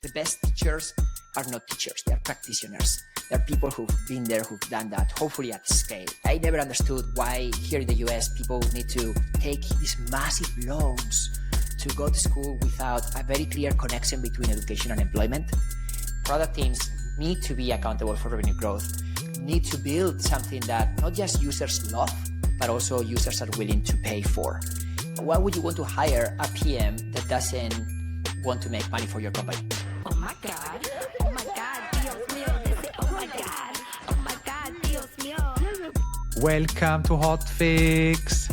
The best teachers are not teachers, they are practitioners. They're people who've been there, who've done that, hopefully at scale. I never understood why here in the US people need to take these massive loans to go to school without a very clear connection between education and employment. Product teams need to be accountable for revenue growth, need to build something that not just users love, but also users are willing to pay for. Why would you want to hire a PM that doesn't want to make money for your company? Oh my God, Dios mío, this is, oh my God, Dios mío. Welcome to Hotfix.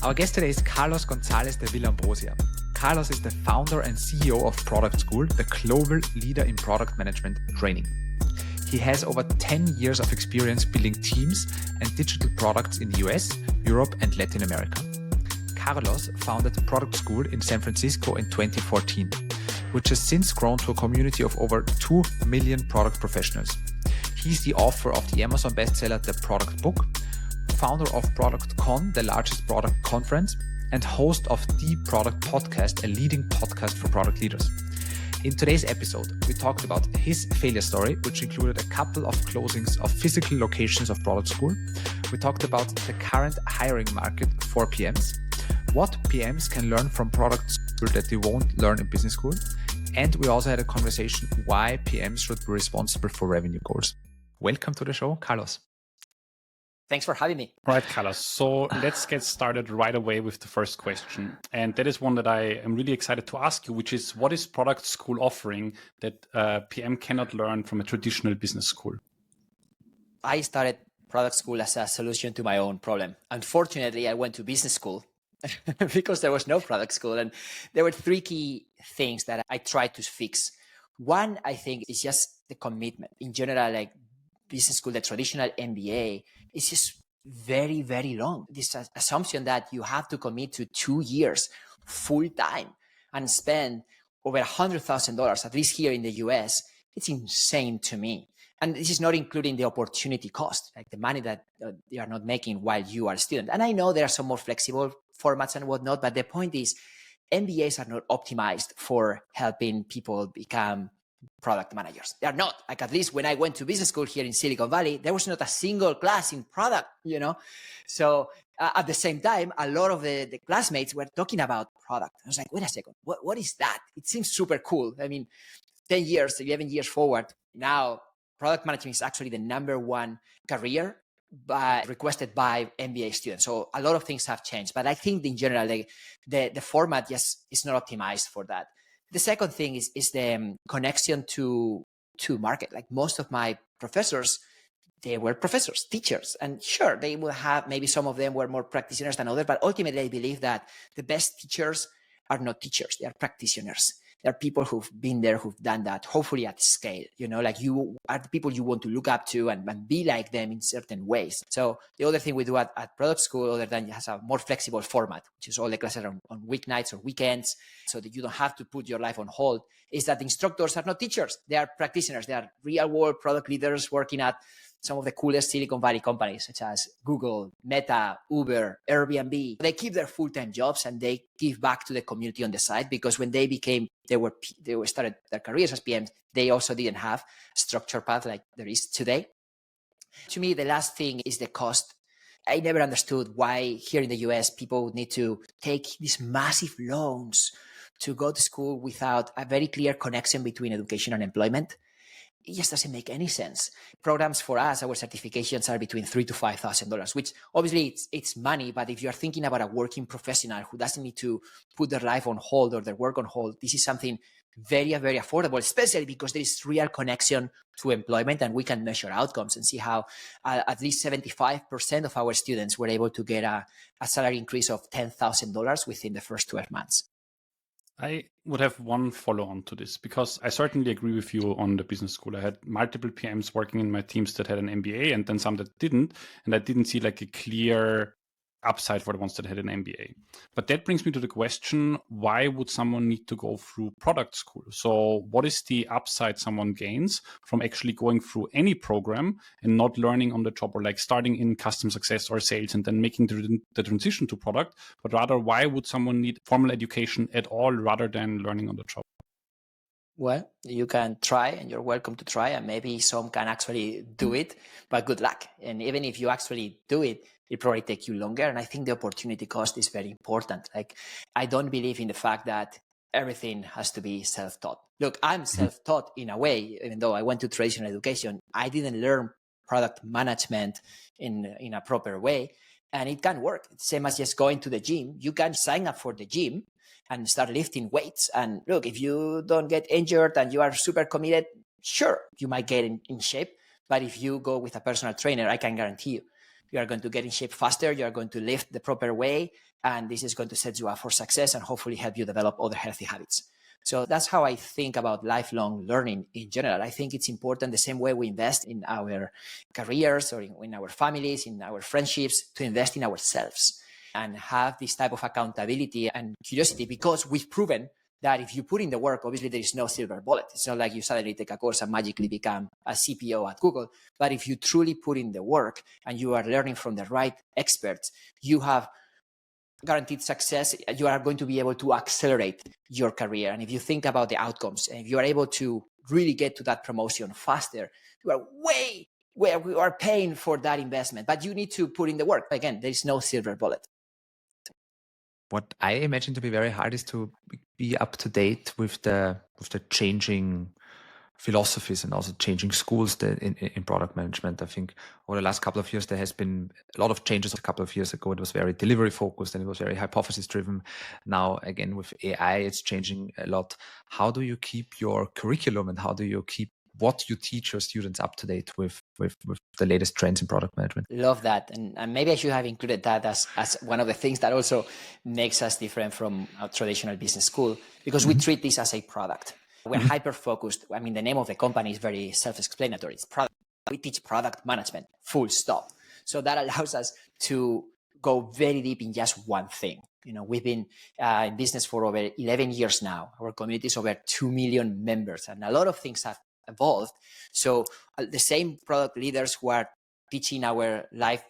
Our guest today is Carlos González de Villaumbrosia. Carlos is the founder and CEO of Product School, the global leader in product management training. He has over 10 years of experience building teams and digital products in the US, Europe, and Latin America. Carlos founded Product School in San Francisco in 2014, which has since grown to a community of over 2 million product professionals. He's the author of the Amazon bestseller The Product Book, founder of Product Con, the largest product conference, and host of The Product Podcast, a leading podcast for product leaders. In today's episode, we talked about his failure story, which included a couple of closings of physical locations of Product School. We talked about the current hiring market for PMs, what PMs can learn from Product School that they won't learn in business school, and we also had a conversation why PMs should be responsible for revenue goals. Welcome to the show, Carlos. Thanks for having me. Right, Carlos. So let's get started right away with the first question. And that is one that I am really excited to ask you, which is, what is Product School offering that PM cannot learn from a traditional business school? I started Product School as a solution to my own problem. Unfortunately, I went to business school because there was no product school. And there were three key things that I tried to fix. One, I think, is just the commitment. In general, like business school, the traditional MBA, is just very, very long. This assumption that you have to commit to 2 years full time and spend over $100,000, at least here in the US, it's insane to me. And this is not including the opportunity cost, like the money that you are not making while you are a student. And I know there are some more flexible formats and whatnot, but the point is MBAs are not optimized for helping people become product managers. They are not. Like, at least when I went to business school here in Silicon Valley, there was not a single class in product, So at the same time, a lot of the classmates were talking about product. I was like, wait a second, what is that? It seems super cool. I mean, 10 years, 11 years forward, now product management is actually the number one career requested by MBA students. So a lot of things have changed, but I think in general, the format just is not optimized for that. The second thing is the connection to market. Like, most of my professors, they were professors, teachers, and sure, they will have, maybe some of them were more practitioners than others, but ultimately I believe that the best teachers are not teachers, they are practitioners. They're people who've been there, who've done that, hopefully at scale. Like, you are the people you want to look up to and be like them in certain ways. So the other thing we do at Product School, other than it has a more flexible format, which is all the classes on weeknights or weekends, so that you don't have to put your life on hold, is that instructors are not teachers. They are practitioners. They are real world product leaders working at some of the coolest Silicon Valley companies, such as Google, Meta, Uber, Airbnb. They keep their full-time jobs and they give back to the community on the side, because when they started their careers as PMs, they also didn't have a structured path like there is today. To me, the last thing is the cost. I never understood why here in the US people need to take these massive loans to go to school without a very clear connection between education and employment. It just doesn't make any sense. Programs for us, our certifications are between $3,000 to $5,000, which obviously it's money. But if you're thinking about a working professional who doesn't need to put their life on hold or their work on hold, this is something very, very affordable, especially because there is real connection to employment, and we can measure outcomes and see how at least 75% of our students were able to get a salary increase of $10,000 within the first 12 months. I would have one follow-on to this, because I certainly agree with you on the business school. I had multiple PMs working in my teams that had an MBA and then some that didn't, and I didn't see like a clear upside for the ones that had an MBA. But that brings me to the question, why would someone need to go through product school? So what is the upside someone gains from actually going through any program and not learning on the job, or like starting in customer success or sales and then making the transition to product, but rather why would someone need formal education at all rather than learning on the job? Well, you can try and you're welcome to try, and maybe some can actually do it, but good luck. And even if you actually do it, it probably take you longer. And I think the opportunity cost is very important. Like, I don't believe in the fact that everything has to be self-taught. Look, I'm self-taught in a way, even though I went to traditional education, I didn't learn product management in a proper way. And it can work. Same as just going to the gym. You can sign up for the gym and start lifting weights. And look, if you don't get injured and you are super committed, sure, you might get in shape. But if you go with a personal trainer, I can guarantee you, you are going to get in shape faster. You are going to lift the proper way. And this is going to set you up for success and hopefully help you develop other healthy habits. So that's how I think about lifelong learning in general. I think it's important the same way we invest in our careers or in our families, in our friendships, to invest in ourselves and have this type of accountability and curiosity, because we've proven that if you put in the work, obviously there is no silver bullet. It's not like you suddenly take a course and magically become a CPO at Google. But if you truly put in the work and you are learning from the right experts, you have guaranteed success. You are going to be able to accelerate your career. And if you think about the outcomes, and if you are able to really get to that promotion faster, you are way where we are paying for that investment, but you need to put in the work. Again, there is no silver bullet. What I imagine to be very hard is to be up to date with the changing philosophies and also changing schools in product management. I think over the last couple of years, there has been a lot of changes. A couple of years ago, it was very delivery focused and it was very hypothesis driven. Now, again, with AI, it's changing a lot. How do you keep your curriculum and how do you keep what you teach your students up to date with the latest trends in product management? Love that. And maybe I should have included that as one of the things that also makes us different from a traditional business school, because we treat this as a product. We're hyper-focused. I mean, the name of the company is very self-explanatory. It's product. We teach product management, full stop. So that allows us to go very deep in just one thing. You know, we've been in business for over 11 years now. Our community is over 2 million members, and a lot of things have evolved. So the same product leaders who are teaching our live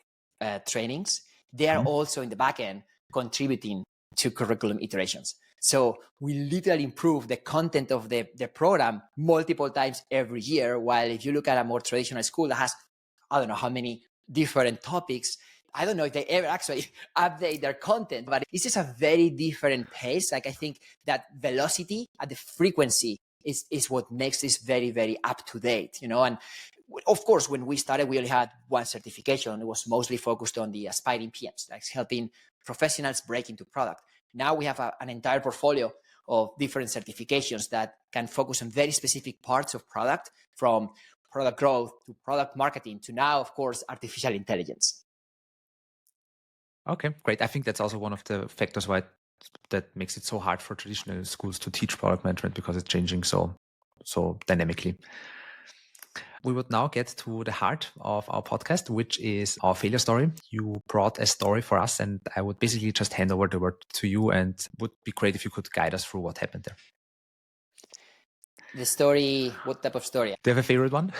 trainings, they are also in the back end contributing to curriculum iterations. So we literally improve the content of the program multiple times every year. While if you look at a more traditional school that has, I don't know how many different topics, I don't know if they ever actually update their content, but it's just a very different pace. Like, I think that velocity and the frequency is what makes this very, very up to date, you know. And of course, when we started, we only had one certification. It was mostly focused on the aspiring PMs, like helping professionals break into product. Now we have an entire portfolio of different certifications that can focus on very specific parts of product, from product growth to product marketing to now, of course, artificial intelligence. Okay, great. I think that's also one of the factors why that makes it so hard for traditional schools to teach product management, because it's changing so dynamically. We would now get to the heart of our podcast, which is our failure story. You brought a story for us, and I would basically just hand over the word to you, and would be great if you could guide us through what happened there. The story, what type of story? Do you have a favorite one?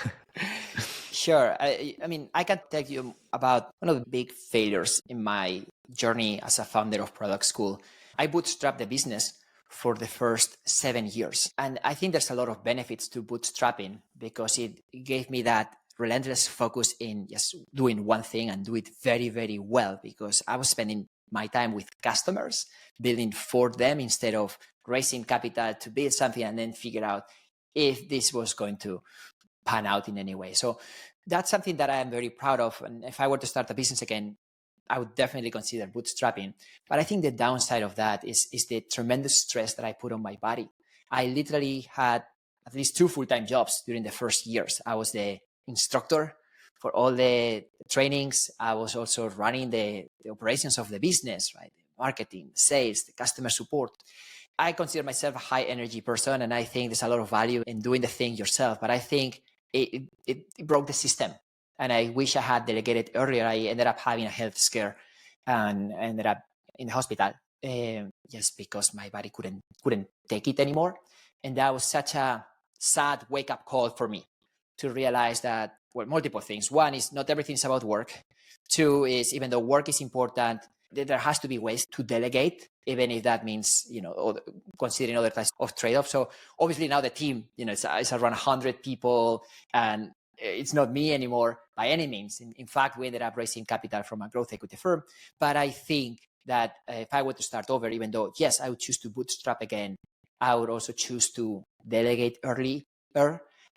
Sure. I mean, I can tell you about one of the big failures in my journey as a founder of Product School. I bootstrapped the business for the first 7 years. And I think there's a lot of benefits to bootstrapping, because it gave me that relentless focus in just doing one thing and do it very, very well, because I was spending my time with customers, building for them, instead of raising capital to build something and then figure out if this was going to pan out in any way. So that's something that I am very proud of. And if I were to start a business again, I would definitely consider bootstrapping. But I think the downside of that is the tremendous stress that I put on my body. I literally had at least 2 full-time jobs during the first years. I was the instructor for all the trainings. I was also running the operations of the business, right? The marketing, the sales, the customer support. I consider myself a high energy person, and I think there's a lot of value in doing the thing yourself. But I think it broke the system. And I wish I had delegated earlier. I ended up having a health scare and ended up in the hospital just because my body couldn't take it anymore. And that was such a sad wake-up call for me to realize that, well, multiple things. One is not everything's about work. 2 is, even though work is important, there has to be ways to delegate, even if that means, considering other types of trade-offs. So obviously now the team, it's around 100 people, and it's not me anymore by any means. In fact, we ended up raising capital from a growth equity firm. But I think that if I were to start over, even though, yes, I would choose to bootstrap again, I would also choose to delegate earlier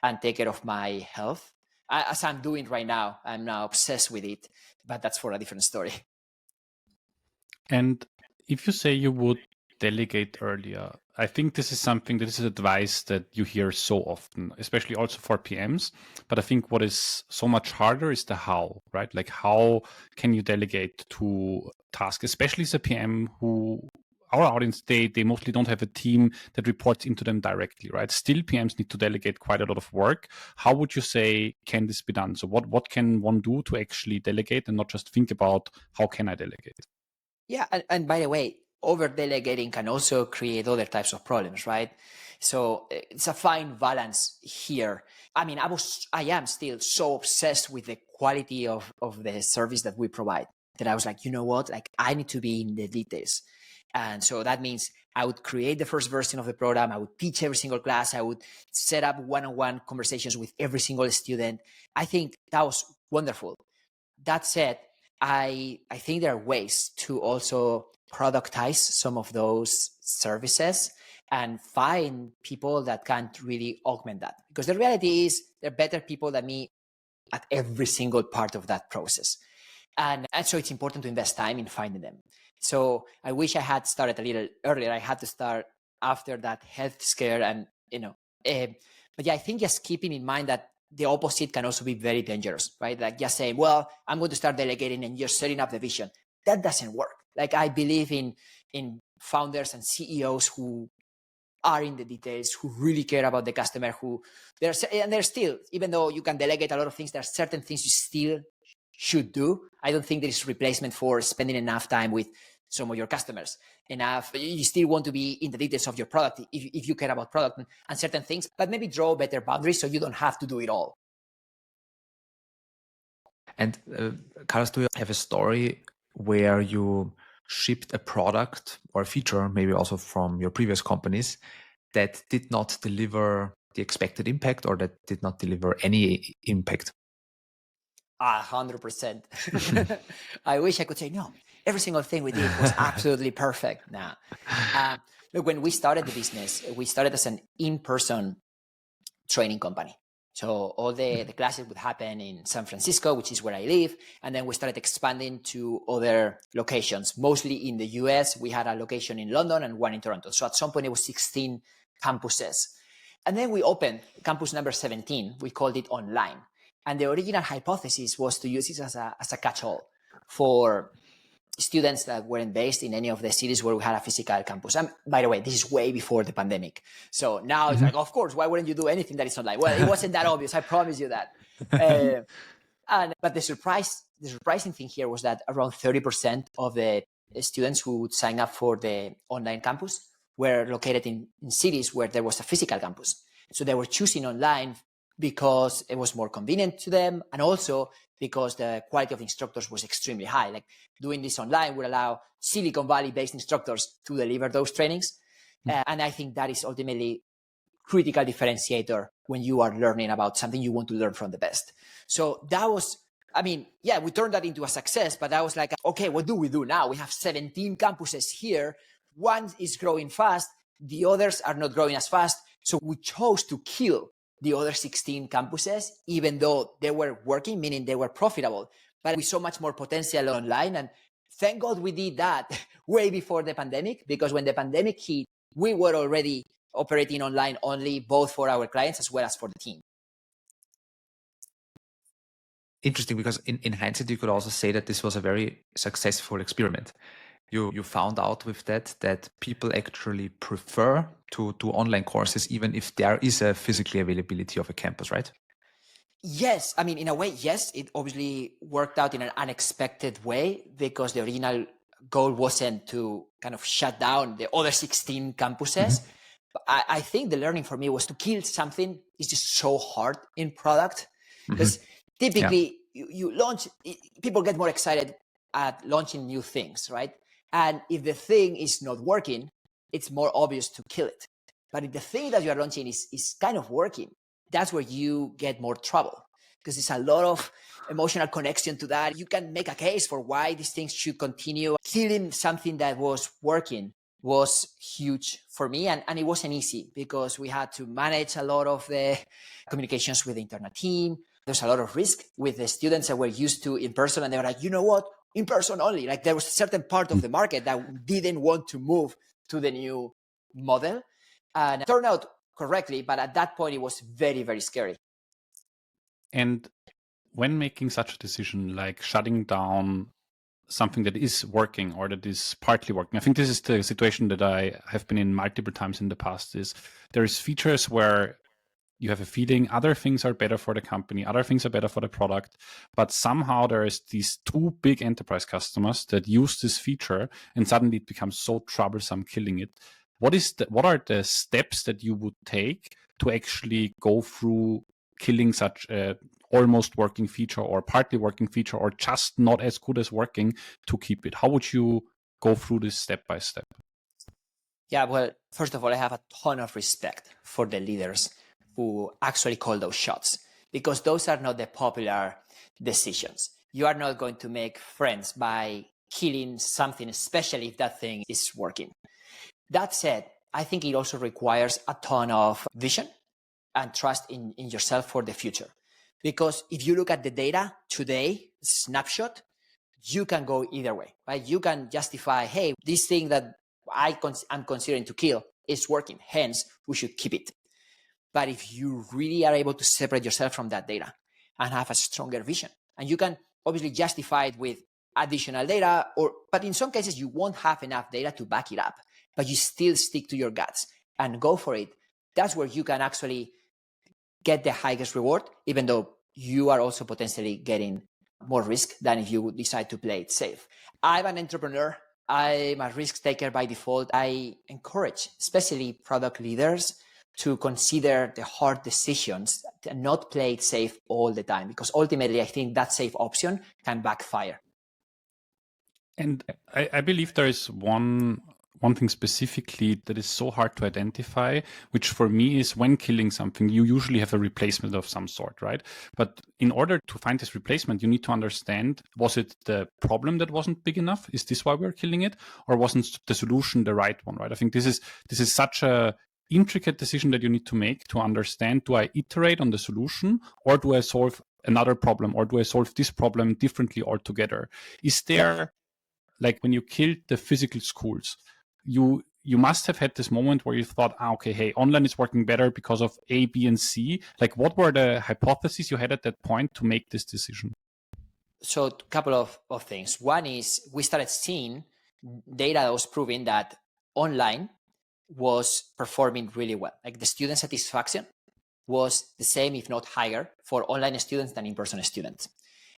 and take care of my health. As I'm doing right now, I'm now obsessed with it, but that's for a different story. And if you say you would delegate earlier, I think this is advice that you hear so often, especially also for PMs. But I think what is so much harder is the how, right? Like, how can you delegate to tasks, especially as a PM who, our audience, they mostly don't have a team that reports into them directly, right? Still, PMs need to delegate quite a lot of work. How would you say, can this be done? So what can one do to actually delegate and not just think about how can I delegate? Yeah, and by the way, over delegating can also create other types of problems, right? So it's a fine balance here. I mean, I am still so obsessed with the quality of the service that we provide that I was like, you know what? Like, I need to be in the details. And so that means I would create the first version of the program. I would teach every single class. I would set up one-on-one conversations with every single student. I think that was wonderful. That said, I think there are ways to also productize some of those services and find people that can really augment that. Because the reality is there are better people than me at every single part of that process. And so it's important to invest time in finding them. So I wish I had started a little earlier. I had to start after that health scare and, but yeah, I think just keeping in mind that the opposite can also be very dangerous, right? Like just saying, well, I'm going to start delegating and just setting up the vision. That doesn't work. Like, I believe in founders and CEOs who are in the details, who really care about the customer, there's still, even though you can delegate a lot of things, there are certain things you still should do. I don't think there is replacement for spending enough time with some of your customers. You still want to be in the details of your product if you care about product and certain things, but maybe draw better boundaries so you don't have to do it all. And Carlos, do you have a story where you shipped a product or a feature, maybe also from your previous companies, that did not deliver the expected impact or that did not deliver any impact? 100%. I wish I could say, no, every single thing we did was absolutely perfect. Nah. Look, when we started the business, we started as an in-person training company. So all the classes would happen in San Francisco, which is where I live. And then we started expanding to other locations, mostly in the US. We had a location in London and one in Toronto. So at some point it was 16 campuses. And then we opened campus number 17. We called it online. And the original hypothesis was to use it as a catch-all for students that weren't based in any of the cities where we had a physical campus. And by the way, this is way before the pandemic. So now it's like, of course, why wouldn't you do anything that is online? Well, it wasn't that obvious. I promise you that. But the surprising thing here was that around 30% of the students who would sign up for the online campus were located in cities where there was a physical campus. So they were choosing online because it was more convenient to them, and also because the quality of instructors was extremely high. Like, doing this online would allow Silicon Valley-based instructors to deliver those trainings. And I think that is ultimately critical differentiator when you are learning about something you want to learn from the best. So that was, we turned that into a success, but I was like, okay, what do we do now? We have 17 campuses here. One is growing fast. The others are not growing as fast. So we chose to kill the other 16 campuses, even though they were working, meaning they were profitable. But we saw much more potential online. And thank God we did that way before the pandemic, because when the pandemic hit, we were already operating online only, both for our clients as well as for the team. Interesting, because in hindsight, you could also say that this was a very successful experiment. You found out with that people actually prefer to do online courses, even if there is a physical availability of a campus, right? Yes. In a way, yes. It obviously worked out in an unexpected way, because the original goal wasn't to kind of shut down the other 16 campuses. But I think the learning for me was to kill something is just so hard in product, because typically you launch, people get more excited at launching new things, right? And if the thing is not working, it's more obvious to kill it. But if the thing that you are launching is kind of working, that's where you get more trouble, because there's a lot of emotional connection to that. You can make a case for why these things should continue. Killing something that was working was huge for me. And it wasn't easy because we had to manage a lot of the communications with the internal team. There's a lot of risk with the students that were used to in person. And they were like, you know what? In person only. Like there was a certain part of the market that didn't want to move to the new model. And it turned out correctly. But at that point, it was very, very scary. And when making such a decision, like shutting down something that is working or that is partly working, I think this is the situation that I have been in multiple times in the past, is there's features where you have a feeling other things are better for the company, other things are better for the product, but somehow there is these two big enterprise customers that use this feature and suddenly it becomes so troublesome killing it. What are the steps that you would take to actually go through killing such a almost working feature or partly working feature or just not as good as working to keep it? How would you go through this step by step? Yeah, well, first of all, I have a ton of respect for the leaders who actually call those shots, because those are not the popular decisions. You are not going to make friends by killing something, especially if that thing is working. That said, I think it also requires a ton of vision and trust in yourself for the future. Because if you look at the data today, snapshot, you can go either way, right? You can justify, hey, this thing that I'm considering to kill is working, hence we should keep it. But if you really are able to separate yourself from that data and have a stronger vision, and you can obviously justify it with additional data, but in some cases you won't have enough data to back it up, but you still stick to your guts and go for it. That's where you can actually get the highest reward, even though you are also potentially getting more risk than if you decide to play it safe. I'm an entrepreneur. I'm a risk taker by default. I encourage, especially product leaders, to consider the hard decisions and not play it safe all the time, because ultimately I think that safe option can backfire. And I believe there is one thing specifically that is so hard to identify, which for me is when killing something, you usually have a replacement of some sort, right? But in order to find this replacement, you need to understand, was it the problem that wasn't big enough? Is this why we're killing it? Or wasn't the solution the right one, right? I think this is such a intricate decision that you need to make to understand, do I iterate on the solution or do I solve another problem, or do I solve this problem differently altogether? Is there, like when you killed the physical schools, you must have had this moment where you thought, okay, hey, online is working better because of A, B, and C. Like, what were the hypotheses you had at that point to make this decision? So a couple of things. One is we started seeing data that was proving that online was performing really well. Like the student satisfaction was the same, if not higher, for online students than in-person students.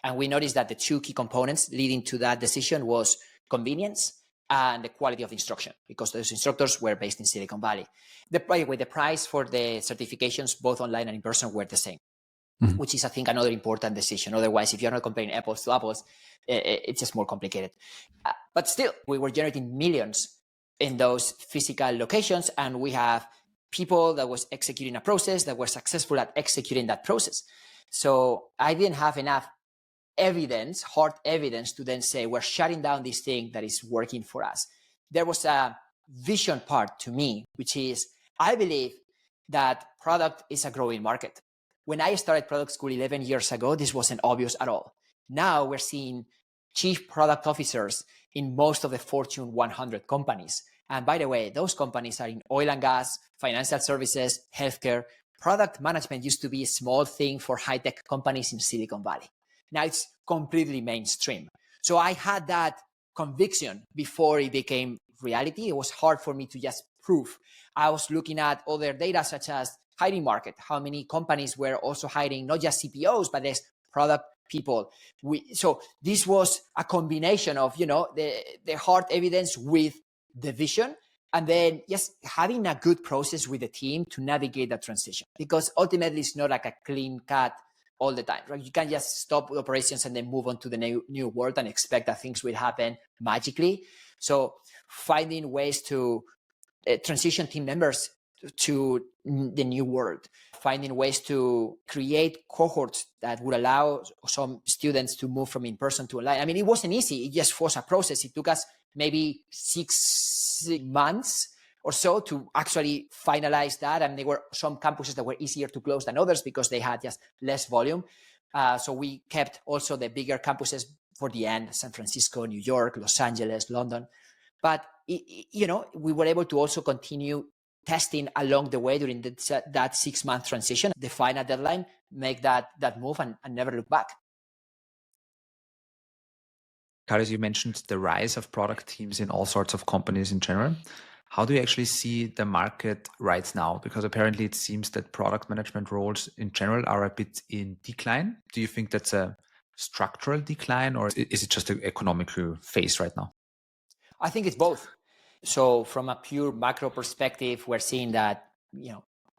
And we noticed that the two key components leading to that decision was convenience and the quality of instruction, because those instructors were based in Silicon Valley. By the way, the price for the certifications, both online and in person, were the same, which is, I think, another important decision. Otherwise, if you're not comparing apples to apples, it's just more complicated. But still, we were generating millions in those physical locations, and we have people that was executing a process that were successful at executing that process. So I didn't have enough evidence, hard evidence, to then say we're shutting down this thing that is working for us. There was a vision part to me, which is I believe that product is a growing market. When I started product school 11 years ago, this wasn't obvious at all. Now we're seeing chief product officers in most of the Fortune 100 companies. And by the way, those companies are in oil and gas, financial services, healthcare. Product management used to be a small thing for high-tech companies in Silicon Valley. Now it's completely mainstream. So I had that conviction before it became reality. It was hard for me to just prove. I was looking at other data such as hiring market, how many companies were also hiring not just CPOs, but there's product people. So this was a combination of, the hard evidence with the vision, and then just having a good process with the team to navigate that transition. Because ultimately it's not like a clean cut all the time, right? You can't just stop operations and then move on to the new world and expect that things will happen magically. So finding ways to transition team members to the new world, finding ways to create cohorts that would allow some students to move from in-person to online. I mean, it wasn't easy. It just was a process. It took us maybe 6 months or so to actually finalize that. And there were some campuses that were easier to close than others because they had just less volume. So we kept also the bigger campuses for the end: San Francisco, New York, Los Angeles, London. But, we were able to also continue testing along the way during that 6-month transition, define a deadline, make that move, and never look back. Carlos, you mentioned the rise of product teams in all sorts of companies in general. How do you actually see the market right now? Because apparently it seems that product management roles in general are a bit in decline. Do you think that's a structural decline, or is it just an economical phase right now? I think it's both. So from a pure macro perspective, we're seeing that,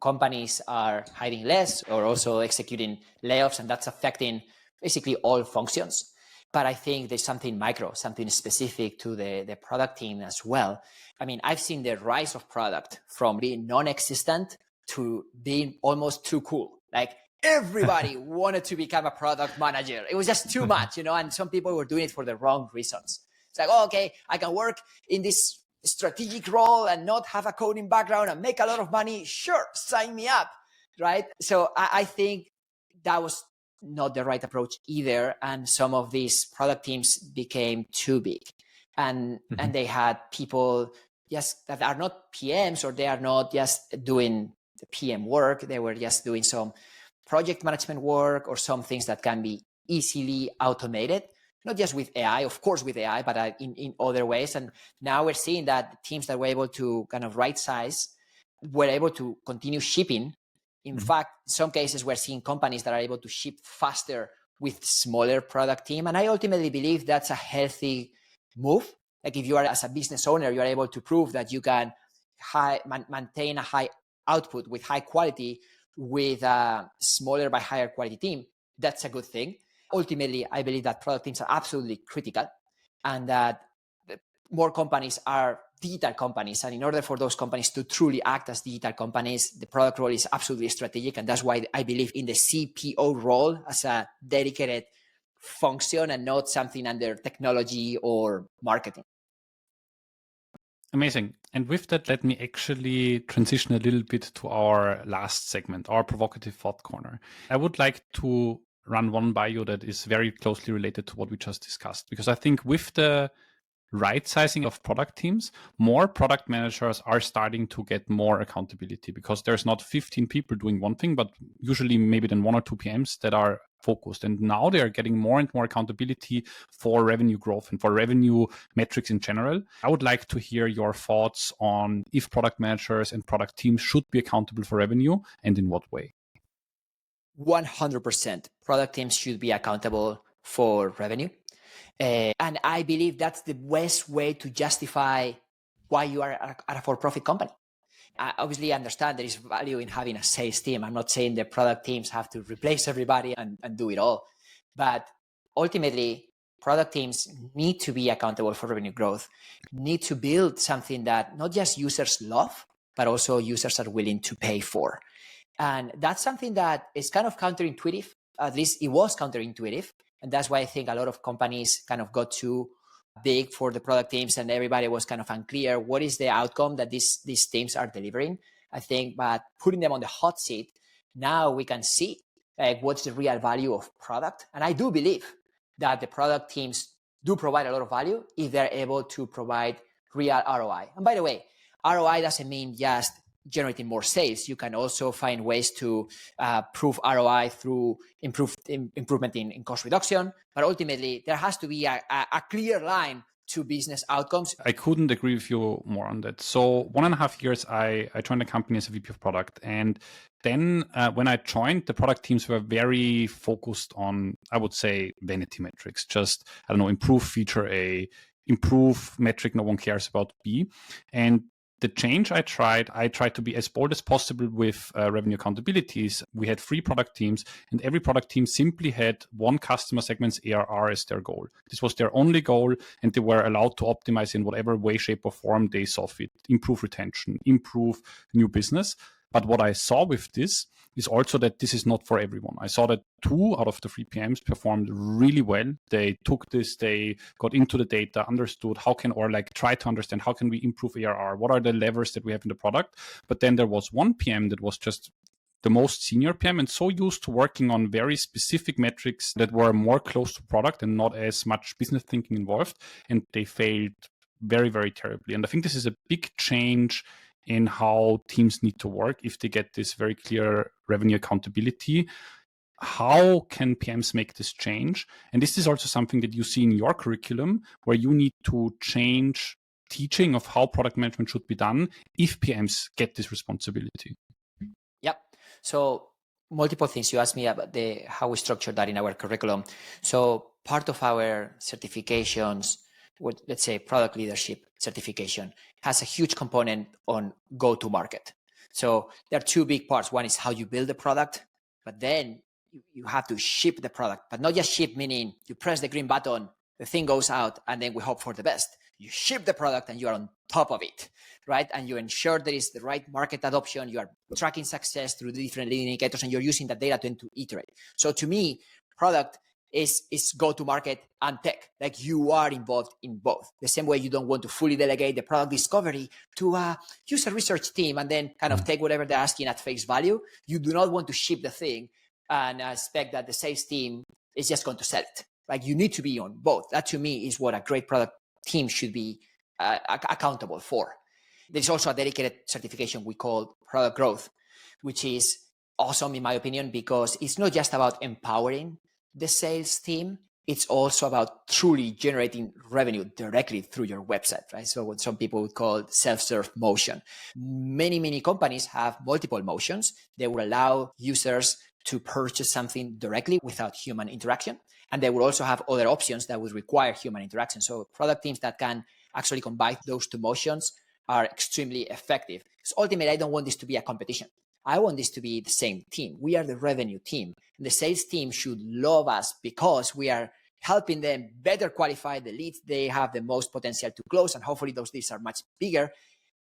companies are hiring less or also executing layoffs, and that's affecting basically all functions. But I think there's something micro, something specific to the product team as well. I mean, I've seen the rise of product from being non-existent to being almost too cool. Like everybody wanted to become a product manager. It was just too much, and some people were doing it for the wrong reasons. It's like, okay, I can work in this strategic role and not have a coding background and make a lot of money. Sure, sign me up, right? So I think that was not the right approach either. And some of these product teams became too big. And they had people just that are not PMs, or they are not just doing the PM work. They were just doing some project management work or some things that can be easily automated. Not just with AI, of course, with AI, but in other ways. And now we're seeing that teams that were able to kind of right size were able to continue shipping. In fact, in some cases, we're seeing companies that are able to ship faster with smaller product team. And I ultimately believe that's a healthy move. Like if you are, as a business owner, you are able to prove that you can maintain a high output with high quality with a smaller but higher quality team. That's a good thing. Ultimately, I believe that product teams are absolutely critical, and that more companies are digital companies. And in order for those companies to truly act as digital companies, the product role is absolutely strategic. And that's why I believe in the CPO role as a dedicated function and not something under technology or marketing. Amazing. And with that, let me actually transition a little bit to our last segment, our provocative thought corner. I would like to run one by you that is very closely related to what we just discussed, because I think with the right sizing of product teams, more product managers are starting to get more accountability, because there's not 15 people doing one thing, but usually maybe then 1 or 2 PMs that are focused. And now they are getting more and more accountability for revenue growth and for revenue metrics in general. I would like to hear your thoughts on if product managers and product teams should be accountable for revenue, and in what way. 100%. Product teams should be accountable for revenue. And I believe that's the best way to justify why you are at a for-profit company. I obviously understand there is value in having a sales team. I'm not saying the product teams have to replace everybody and do it all. But ultimately, product teams need to be accountable for revenue growth, need to build something that not just users love, but also users are willing to pay for. And that's something that is kind of counterintuitive. At least it was counterintuitive. And that's why I think a lot of companies kind of got too big for the product teams, and everybody was kind of unclear what is the outcome that these teams are delivering. I think, but putting them on the hot seat, now we can see what's the real value of product. And I do believe that the product teams do provide a lot of value if they're able to provide real ROI. And by the way, ROI doesn't mean just generating more sales. You can also find ways to prove ROI through improvement in cost reduction. But ultimately, there has to be a clear line to business outcomes. I couldn't agree with you more on that. So 1.5 years, I joined the company as a VP of product. And then when I joined, the product teams were very focused on, I would say, vanity metrics. Just, improve feature A, improve metric no one cares about B. And the change I tried to be as bold as possible with revenue accountabilities. We had 3 product teams, and every product team simply had one customer segment's ARR as their goal. This was their only goal, and they were allowed to optimize in whatever way, shape, or form they saw fit, improve retention, improve new business. But what I saw with this is also that this is not for everyone. I saw that 2 out of the 3 PMs performed really well. They took this, they got into the data, understood try to understand how can we improve ARR, what are the levers that we have in the product. But then there was 1 PM that was just the most senior PM and so used to working on very specific metrics that were more close to product and not as much business thinking involved. And they failed very, very terribly. And I think this is a big change in how teams need to work if they get this very clear revenue accountability. How can PMs make this change? And this is also something that you see in your curriculum, where you need to change teaching of how product management should be done if PMs get this responsibility. Yep. So multiple things. You asked me about how we structure that in our curriculum. So part of our certifications, let's say product leadership certification, has a huge component on go-to-market. So there are 2 big parts. One is how you build the product, but then you have to ship the product, but not just ship, meaning you press the green button, the thing goes out, and then we hope for the best. You ship the product and you are on top of it, right? And you ensure there is the right market adoption. You are tracking success through the different leading indicators, and you're using that data to iterate. So to me, product is go-to-market and tech. Like, you are involved in both. The same way you don't want to fully delegate the product discovery to a user research team and then kind of take whatever they're asking at face value. You do not want to ship the thing and expect that the sales team is just going to sell it. Like, you need to be on both. That to me is what a great product team should be accountable for. There's also a dedicated certification we call product growth, which is awesome in my opinion, because it's not just about empowering the sales team, it's also about truly generating revenue directly through your website, right? So what some people would call self-serve motion. Many companies have multiple motions. They will allow users to purchase something directly without human interaction. And they will also have other options that would require human interaction. So product teams that can actually combine those 2 motions are extremely effective. Because ultimately, I don't want this to be a competition. I want this to be the same team. We are the revenue team. And the sales team should love us because we are helping them better qualify the leads they have the most potential to close. And hopefully those leads are much bigger,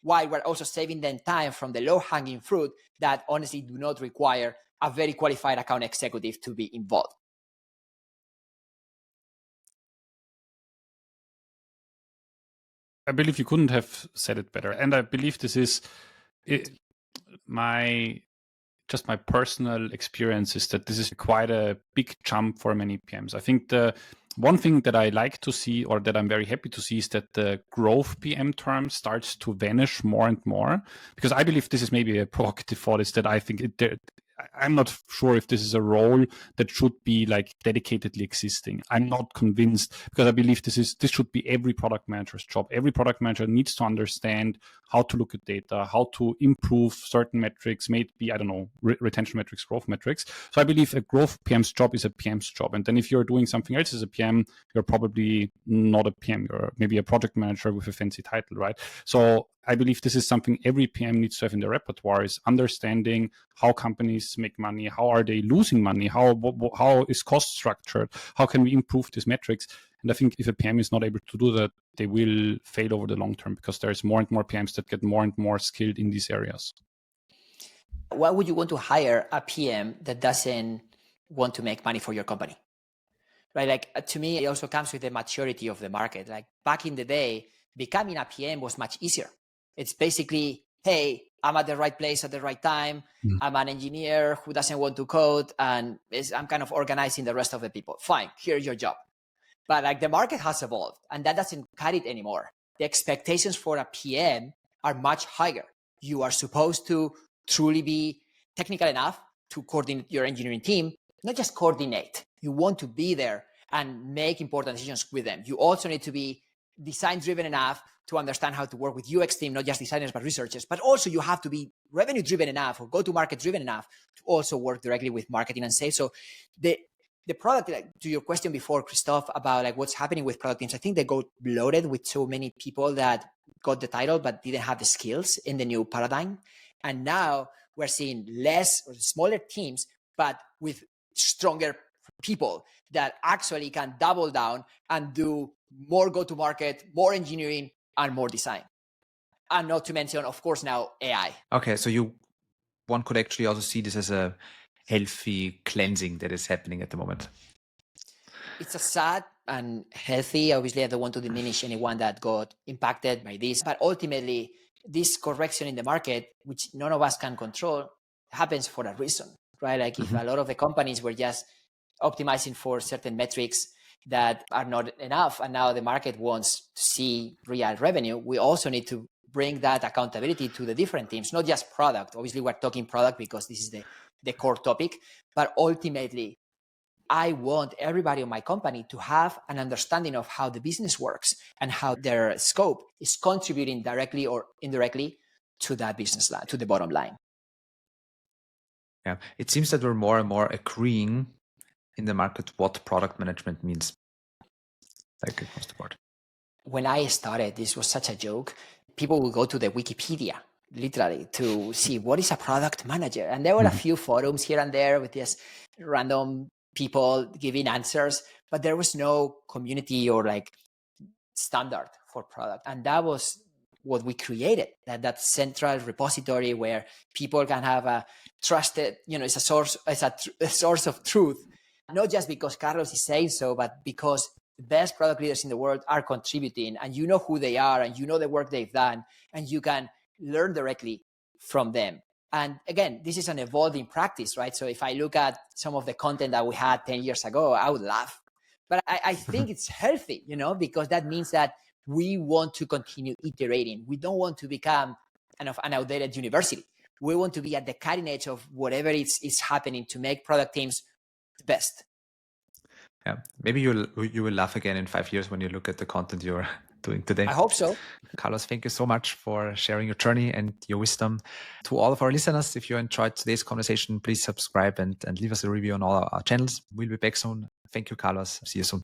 while we're also saving them time from the low-hanging fruit that honestly do not require a very qualified account executive to be involved. I believe you couldn't have said it better. And I believe this is my personal experience is that this is quite a big jump for many PMs. I think the one thing that I like to see, or that I'm very happy to see, is that the growth PM term starts to vanish more and more, because I believe this is maybe a provocative thought, is that I think I'm not sure if this is a role that should be like dedicatedly existing. I'm not convinced, because I believe this should be every product manager's job. Every product manager needs to understand how to look at data, how to improve certain metrics, maybe, I don't know, retention metrics, growth metrics. So I believe a growth PM's job is a PM's job. And then if you're doing something else as a PM, you're probably not a PM. You're maybe a project manager with a fancy title, right? So I believe this is something every PM needs to have in their repertoire, is understanding how companies make money, how are they losing money, how is cost structured, how can we improve these metrics. And I think if a PM is not able to do that, they will fail over the long term, because there's more and more PMs that get more and more skilled in these areas. Why would you want to hire a PM that doesn't want to make money for your company? Right? Like, to me, it also comes with the maturity of the market. Like, back in the day, becoming a PM was much easier. It's basically, hey, I'm at the right place at the right time. I'm an engineer who doesn't want to code, and I'm kind of organizing the rest of the people. Fine, here's your job. But like, the market has evolved, and that doesn't cut it anymore. The expectations for a PM are much higher. You are supposed to truly be technical enough to coordinate your engineering team, not just coordinate. You want to be there and make important decisions with them. You also need to be design-driven enough to understand how to work with UX team, not just designers, but researchers. But also you have to be revenue-driven enough or go-to-market driven enough to also work directly with marketing and sales. So the product, like, to your question before, Christoph, about like what's happening with product teams, I think they got bloated with so many people that got the title but didn't have the skills in the new paradigm. And now we're seeing less or smaller teams, but with stronger people that actually can double down and do more go-to-market, more engineering, and more design. And not to mention, of course, now AI. Okay, so one could actually also see this as a healthy cleansing that is happening at the moment. It's a sad and healthy. Obviously, I don't want to diminish anyone that got impacted by this, but ultimately, this correction in the market, which none of us can control, happens for a reason, right? Like if a lot of the companies were just optimizing for certain metrics that are not enough, and now the market wants to see real revenue, we also need to bring that accountability to the different teams, not just product. Obviously, we're talking product because this is the core topic, but ultimately, I want everybody in my company to have an understanding of how the business works and how their scope is contributing directly or indirectly to that business line, to the bottom line. Yeah, it seems that we're more and more agreeing in the market what product management means, like across the board. When I started, this was such a joke. People would go to the Wikipedia, literally, to see what is a product manager. And there were a few forums here and there with just random people giving answers, but there was no community or like standard for product. And that was what we created, that central repository where people can have a trusted, it's a source of truth, not just because Carlos is saying so, but because the best product leaders in the world are contributing, and you know who they are, and you know the work they've done, and you can learn directly from them. And again, this is an evolving practice, right? So if I look at some of the content that we had 10 years ago, I would laugh. But I think it's healthy, because that means that we want to continue iterating. We don't want to become an outdated university. We want to be at the cutting edge of whatever is happening to make product teams the best. Yeah, maybe you will laugh again in 5 years when you look at the content you're doing today. I hope so. Carlos, thank you so much for sharing your journey and your wisdom. To all of our listeners, if you enjoyed today's conversation, please subscribe and leave us a review on all our channels. We'll be back soon. Thank you, Carlos. See you soon.